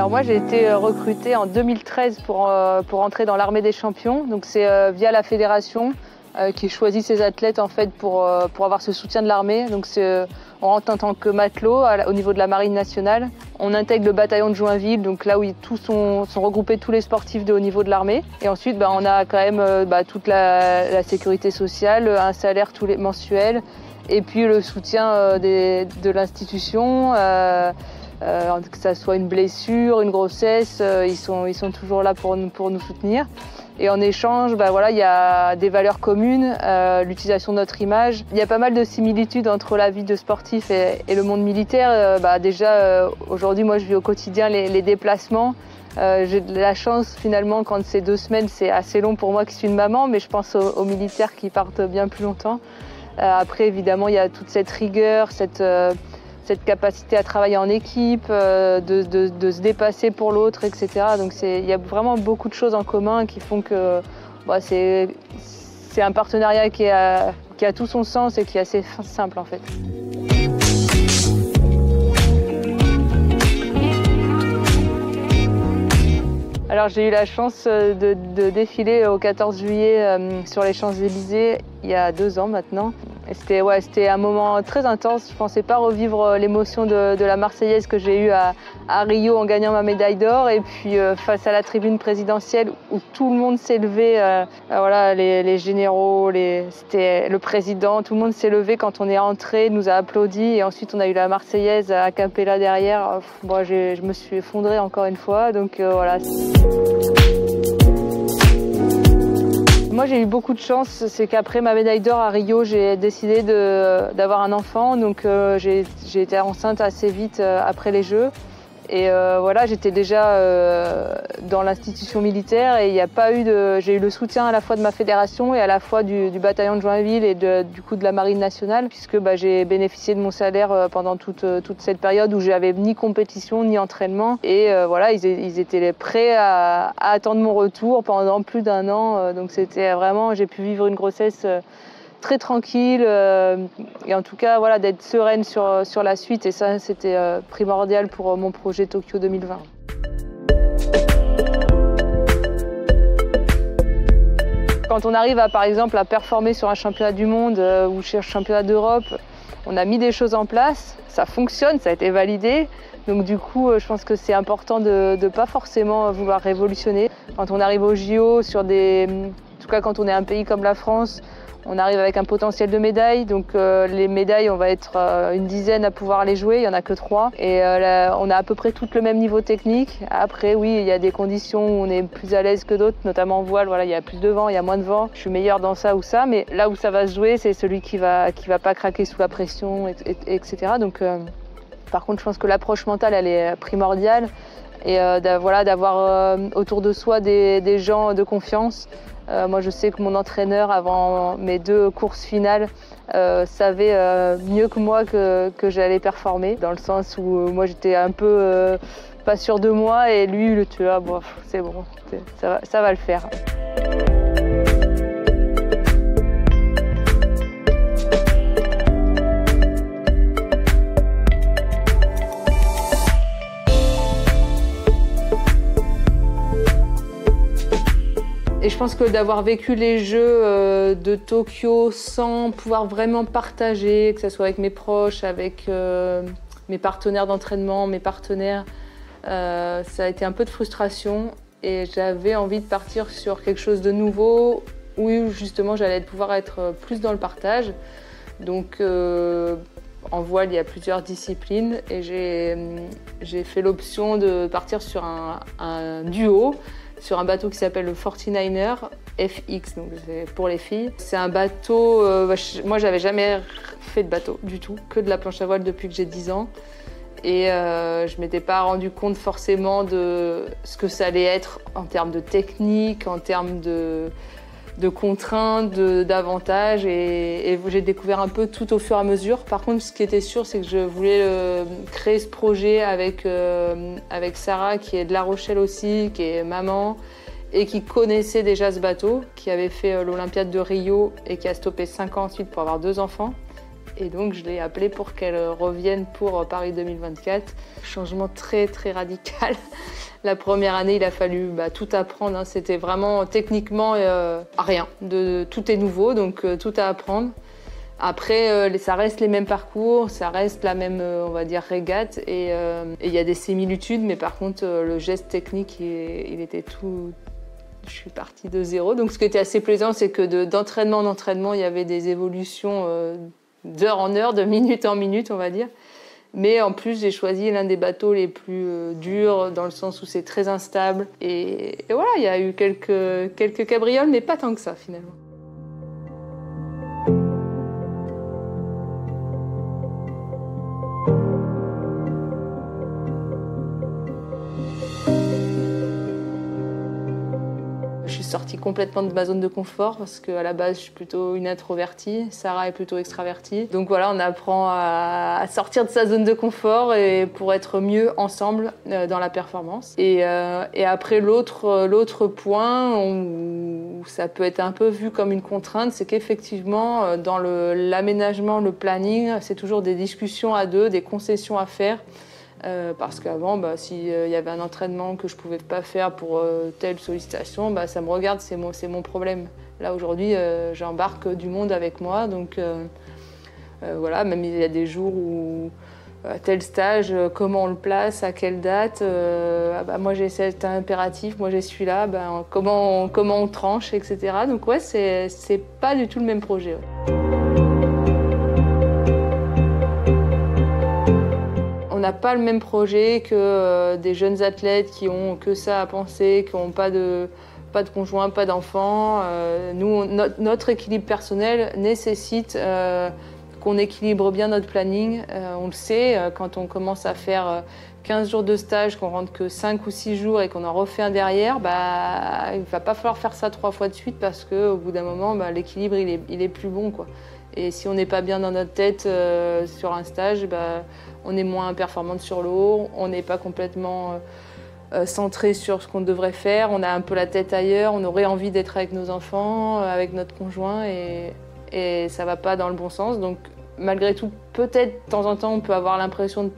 Alors moi j'ai été recrutée en 2013 pour entrer dans l'armée des champions. Donc c'est via la fédération qui choisit ses athlètes en fait pour avoir ce soutien de l'armée. Donc on rentre en tant que matelot au niveau de la marine nationale. On intègre le bataillon de Joinville, donc là où tous sont regroupés tous les sportifs de haut niveau de l'armée. Et ensuite on a quand même toute la sécurité sociale, un salaire mensuel et puis le soutien de l'institution. Que ça soit une blessure, une grossesse, ils sont toujours là pour nous soutenir. Et en échange, il y a des valeurs communes, l'utilisation de notre image. Il y a pas mal de similitudes entre la vie de sportif et le monde militaire. Aujourd'hui, moi, je vis au quotidien les déplacements. J'ai de la chance, finalement, quand c'est 2 semaines, c'est assez long pour moi qui suis une maman, mais je pense aux militaires qui partent bien plus longtemps. Après, évidemment, il y a toute cette rigueur, cette capacité à travailler en équipe, de se dépasser pour l'autre, etc. Donc il y a vraiment beaucoup de choses en commun qui font que c'est un partenariat qui a tout son sens et qui est assez simple en fait. Alors j'ai eu la chance de défiler au 14 juillet sur les Champs-Élysées il y a 2 ans maintenant. C'était un moment très intense. Je ne pensais pas revivre l'émotion de la Marseillaise que j'ai eue à Rio en gagnant ma médaille d'or. Et puis face à la tribune présidentielle où tout le monde s'est levé, les généraux, c'était le président, tout le monde s'est levé quand on est entré, nous a applaudi. Et ensuite on a eu la Marseillaise a cappella derrière. Je me suis effondrée encore une fois. Donc voilà. Moi j'ai eu beaucoup de chance, c'est qu'après ma médaille d'or à Rio, j'ai décidé d'avoir un enfant, donc j'ai été enceinte assez vite après les Jeux. Et j'étais déjà dans l'institution militaire et il n'y a pas eu j'ai eu le soutien à la fois de ma fédération et à la fois du bataillon de Joinville et du coup de la marine nationale, puisque j'ai bénéficié de mon salaire pendant toute cette période où j'avais ni compétition ni entraînement. Et ils étaient prêts à attendre mon retour pendant plus d'1 an. Donc c'était vraiment, j'ai pu vivre une grossesse très tranquille et en tout cas d'être sereine sur la suite, et ça c'était primordial pour mon projet Tokyo 2020. Quand on arrive par exemple à performer sur un championnat du monde ou sur un championnat d'Europe, on a mis des choses en place, ça fonctionne, ça a été validé. Donc du coup, je pense que c'est important de ne pas forcément vouloir révolutionner. Quand on arrive au JO, en tout cas quand on est un pays comme la France, on arrive avec un potentiel de médailles, donc les médailles, on va être une dizaine à pouvoir les jouer, il n'y en a que 3. Et on a à peu près tout le même niveau technique. Après, oui, il y a des conditions où on est plus à l'aise que d'autres, notamment en voile, il y a plus de vent, il y a moins de vent. Je suis meilleure dans ça ou ça, mais là où ça va se jouer, c'est celui qui va pas craquer sous la pression, etc. Donc, par contre, je pense que l'approche mentale, elle est primordiale. Et d'avoir autour de soi des gens de confiance. Moi, je sais que mon entraîneur, avant mes 2 courses finales, savait mieux que moi que j'allais performer, dans le sens où moi, j'étais un peu pas sûre de moi, et lui, c'est bon, ça va le faire. Et je pense que d'avoir vécu les Jeux de Tokyo sans pouvoir vraiment partager, que ce soit avec mes proches, avec mes partenaires d'entraînement, mes partenaires, ça a été un peu de frustration. Et j'avais envie de partir sur quelque chose de nouveau où justement j'allais pouvoir être plus dans le partage. Donc en voile, il y a plusieurs disciplines et j'ai fait l'option de partir sur un duo, sur un bateau qui s'appelle le 49er FX, donc c'est pour les filles. C'est un bateau, moi j'avais jamais fait de bateau du tout, que de la planche à voile depuis que j'ai 10 ans. Et je m'étais pas rendu compte forcément de ce que ça allait être en termes de technique, en termes de contraintes, d'avantages, et j'ai découvert un peu tout au fur et à mesure. Par contre, ce qui était sûr, c'est que je voulais créer ce projet avec Sarah, qui est de La Rochelle aussi, qui est maman, et qui connaissait déjà ce bateau, qui avait fait l'Olympiade de Rio et qui a stoppé 5 ans ensuite pour avoir 2 enfants. Et donc je l'ai appelée pour qu'elle revienne pour Paris 2024. Changement très très radical. La première année, il a fallu tout apprendre, hein. C'était vraiment techniquement rien. Tout est nouveau, donc tout à apprendre. Après, ça reste les mêmes parcours, ça reste la même, on va dire, régate. Et il y a des similitudes, mais par contre, le geste technique, il était tout... Je suis partie de zéro. Donc ce qui était assez plaisant, c'est que d'entraînement en entraînement, il y avait des évolutions d'heure en heure, de minute en minute, on va dire. Mais en plus, j'ai choisi l'un des bateaux les plus durs, dans le sens où c'est très instable. Et voilà, il y a eu quelques cabrioles, mais pas tant que ça, finalement. Je suis sortie complètement de ma zone de confort parce qu'à la base, je suis plutôt une introvertie. Sarah est plutôt extravertie. Donc voilà, on apprend à sortir de sa zone de confort et pour être mieux ensemble dans la performance. Et après, l'autre point où ça peut être un peu vu comme une contrainte, c'est qu'effectivement, dans l'aménagement, le planning, c'est toujours des discussions à deux, des concessions à faire. Parce qu'avant, s'il y avait un entraînement que je ne pouvais pas faire pour telle sollicitation, ça me regarde, c'est mon problème. Là, aujourd'hui, j'embarque du monde avec moi. Donc voilà, même il y a des jours où tel stage, comment on le place, à quelle date, moi j'ai cet impératif, moi j'ai celui-là, comment on tranche, etc. Donc ouais, c'est pas du tout le même projet. Ouais. On n'a pas le même projet que des jeunes athlètes qui ont que ça à penser, qui n'ont pas de conjoint, pas d'enfants. Nous, notre équilibre personnel nécessite qu'on équilibre bien notre planning. On le sait, quand on commence à faire 15 jours de stage, qu'on rentre que 5 ou 6 jours et qu'on en refait un derrière, il ne va pas falloir faire ça 3 fois de suite parce qu'au bout d'un moment, l'équilibre, il est plus bon, quoi. Et si on n'est pas bien dans notre tête sur un stage, on est moins performante sur l'eau, on n'est pas complètement centré sur ce qu'on devrait faire, on a un peu la tête ailleurs, on aurait envie d'être avec nos enfants, avec notre conjoint et ça ne va pas dans le bon sens. Donc malgré tout, peut-être de temps en temps, on peut avoir l'impression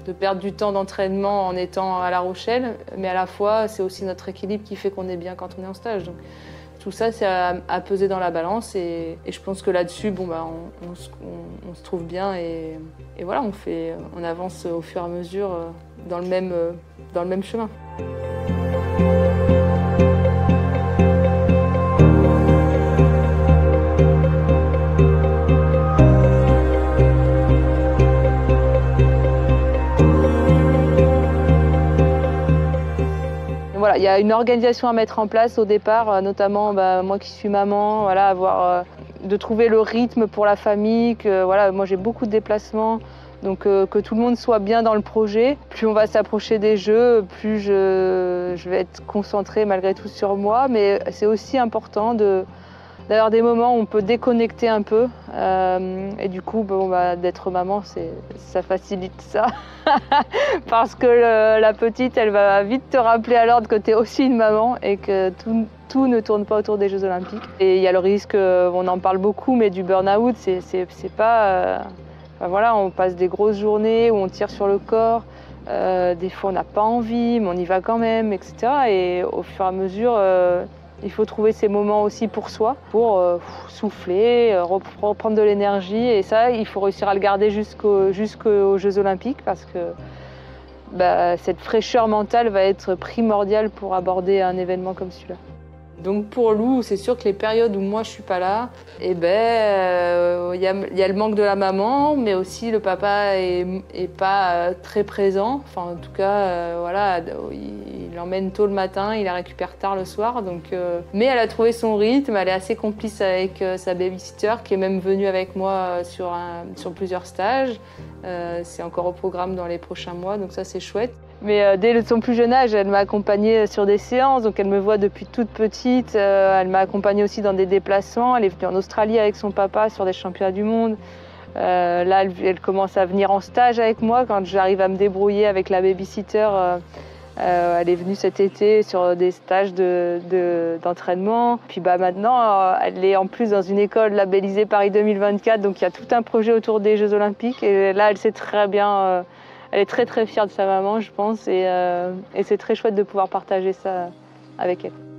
de perdre du temps d'entraînement en étant à La Rochelle, mais à la fois, c'est aussi notre équilibre qui fait qu'on est bien quand on est en stage. Donc, tout ça, c'est à peser dans la balance et je pense que là-dessus, on se trouve bien et voilà, on avance au fur et à mesure dans le même chemin. Voilà, il y a une organisation à mettre en place au départ, notamment moi qui suis maman, voilà, de trouver le rythme pour la famille, moi j'ai beaucoup de déplacements, donc que tout le monde soit bien dans le projet. Plus on va s'approcher des Jeux, plus je vais être concentrée malgré tout sur moi, mais c'est aussi important d'avoir des moments où on peut déconnecter un peu et du coup d'être maman, ça facilite ça parce que la petite elle va vite te rappeler à l'ordre que tu es aussi une maman et que tout ne tourne pas autour des Jeux Olympiques. Et il y a le risque, on en parle beaucoup, mais du burn-out, c'est pas... voilà, on passe des grosses journées où on tire sur le corps, des fois on n'a pas envie, mais on y va quand même, etc. Et au fur et à mesure, il faut trouver ces moments aussi pour soi, pour souffler, reprendre de l'énergie. Et ça, il faut réussir à le garder jusqu'aux Jeux Olympiques parce que cette fraîcheur mentale va être primordiale pour aborder un événement comme celui-là. Donc pour Lou, c'est sûr que les périodes où moi je suis pas là, y a le manque de la maman, mais aussi le papa est pas très présent. Enfin en tout cas, il l'emmène tôt le matin, il la récupère tard le soir. Donc, mais elle a trouvé son rythme, elle est assez complice avec sa babysitter qui est même venue avec moi sur plusieurs stages. C'est encore au programme dans les prochains mois, donc ça c'est chouette. Mais dès son plus jeune âge, elle m'a accompagnée sur des séances, donc elle me voit depuis toute petite. Elle m'a accompagnée aussi dans des déplacements. Elle est venue en Australie avec son papa sur des championnats du monde. Là, elle commence à venir en stage avec moi quand j'arrive à me débrouiller avec la babysitter. Elle est venue cet été sur des stages d'entraînement. Puis maintenant, elle est en plus dans une école labellisée Paris 2024, donc il y a tout un projet autour des Jeux Olympiques. Et là, elle sait très bien, elle est très très fière de sa maman, je pense, et c'est très chouette de pouvoir partager ça avec elle.